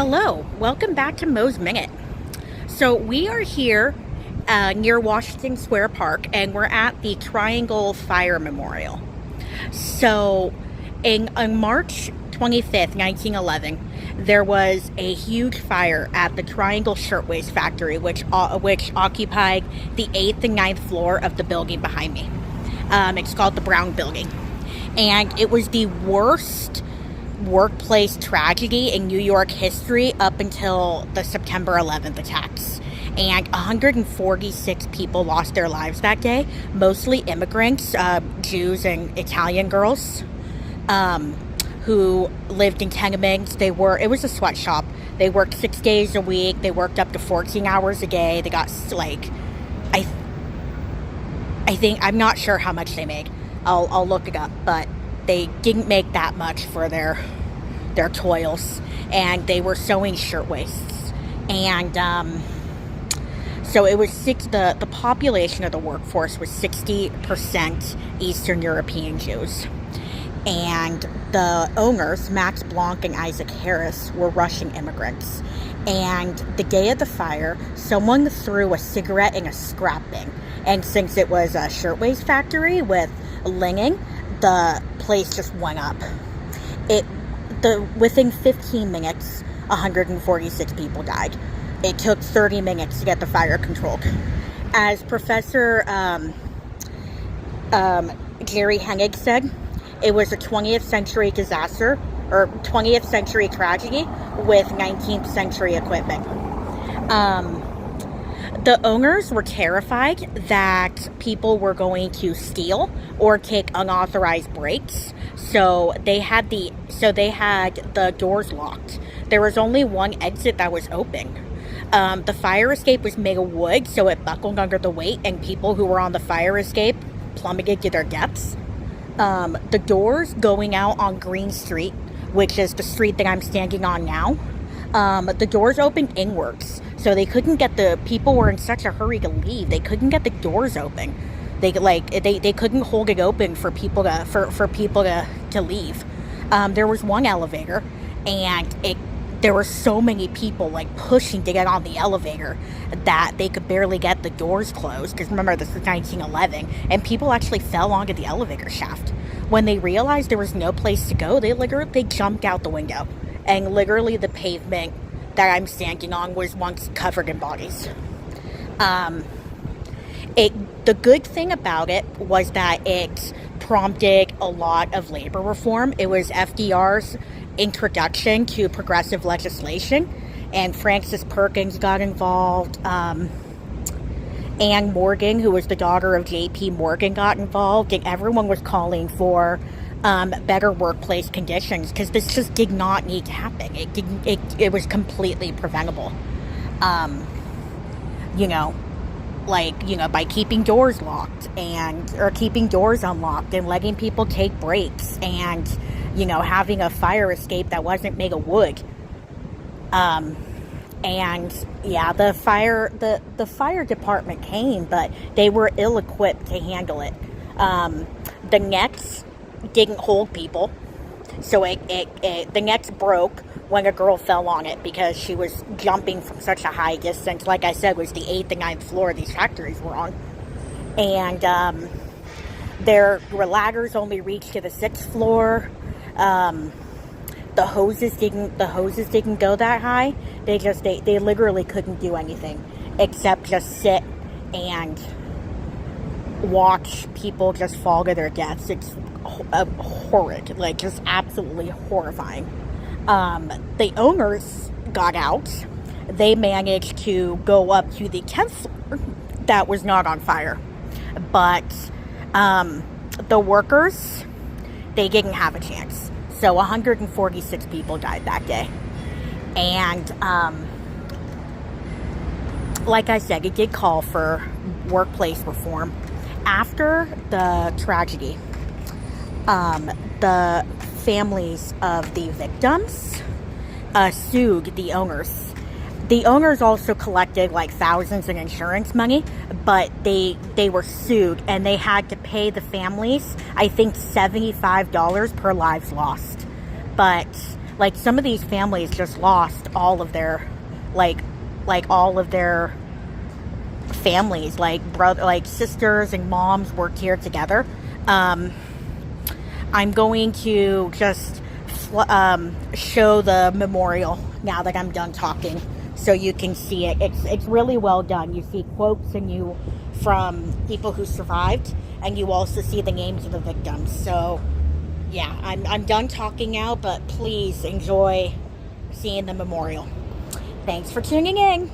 Hello, welcome back to Mo's Minute. So we are here near Washington Square Park, and we're at the Triangle Fire Memorial. So on March 25th, 1911, there was a huge fire at the Triangle Shirtwaist factory, which occupied the 8th and ninth floor of the building behind me. It's called the Brown Building. And it was the worst workplace tragedy in New York history up until the September 11th attacks. And 146 people lost their lives that day, mostly immigrants, Jews and Italian girls, who lived in tenements. It was a sweatshop. They worked 6 days a week. They worked up to 14 hours a day. They got, I'm not sure how much they made. I'll look it up, but they didn't make that much for their toils, and they were sewing shirtwaists. And so it was the population of the workforce was 60% Eastern European Jews, and the owners, Max Blanc and Isaac Harris, were Russian immigrants. And the day of the fire, someone threw a cigarette in a scrap bin, and since it was a shirtwaist factory with linen, the place just went up. Within 15 minutes, 146 people died. It took 30 minutes to get the fire controlled. As Professor Jerry Hennig said, it was a 20th century disaster, or 20th century tragedy with 19th century equipment. The owners were terrified that people were going to steal or take unauthorized breaks, so they had the doors locked. There was only one exit that was open. The fire escape was made of wood, so it buckled under the weight, and people who were on the fire escape plummeted to their deaths. The doors going out on Green Street, which is the street that I'm standing on now, the doors opened inwards. So they couldn't get people were in such a hurry to leave. They couldn't get the doors open. They couldn't hold it open for people to leave. There was one elevator, and there were so many people pushing to get on the elevator that they could barely get the doors closed. Because remember, this was 1911, and people actually fell onto the elevator shaft. When they realized there was no place to go, they jumped out the window, and literally the pavement that I'm standing on was once covered in bodies. The good thing about it was that it prompted a lot of labor reform. It was FDR's introduction to progressive legislation, and Frances Perkins got involved. Anne Morgan, who was the daughter of J.P. Morgan, got involved, and everyone was calling for better workplace conditions, because this just did not need to happen. It was completely preventable. By keeping doors locked or keeping doors unlocked and letting people take breaks, and having a fire escape that wasn't made of wood. The fire department came, but they were ill-equipped to handle it. The nets didn't hold people, so the nets broke when a girl fell on it because she was jumping from such a high distance. Like I said, it was the 8th and ninth floor these factories were on, and their ladders only reached to the 6th floor. The hoses didn't go that high. They literally couldn't do anything except just sit and watch people just fall to their deaths. It's horrid, just absolutely horrifying. The owners got out. They managed to go up to the 10th floor that was not on fire, but the workers, they didn't have a chance. So 146 people died that day. And like I said, it did call for workplace reform. After the tragedy, the families of the victims sued the owners. The owners also collected thousands in insurance money, but they were sued, and they had to pay the families, I think, $75 per lives lost. But Like, some of these families just lost all of their, like all of their families, like brother, like sisters and moms worked here together. I'm going to just show the memorial now that I'm done talking, so you can see it. It's really well done. You see quotes and you from people who survived, and you also see the names of the victims. So yeah, I'm done talking now, but please enjoy seeing the memorial. Thanks for tuning in.